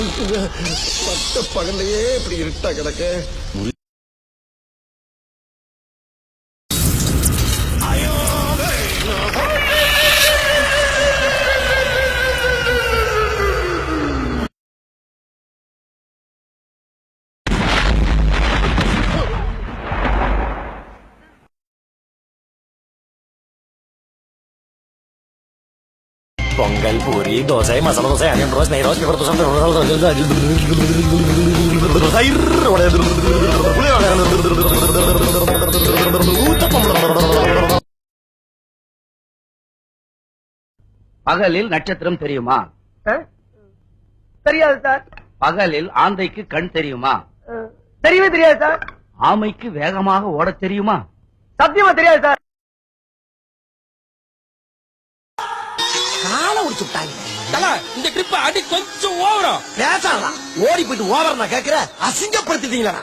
பட்ட பகல்லையே இப்படி இருட்டா கிடக்க. பொங்கல், பூரி, தோசை, மசாலா தோசை, ஆனியன் ரோஸ், நெய் ரோஸ், பெப்பர் தோசை, பகலில் நட்சத்திரம் தெரியுமா? தெரியாது சார். பகலில் ஆந்தைக்கு கண் தெரியுமா? தெரியவே தெரியாது சார். ஆமைக்கு வேகமாக ஓடத் தெரியுமா? சத்தியமா தெரியாது சார். காலை உடிச்சு விட்டாங்க. இந்த ட்ரிப் அடி கொஞ்சம் ஓவரா பேசாதான் ஓடி போயிட்டு ஓவர் நான் கேக்குற அசிங்கப்படுத்திட்டீங்களா?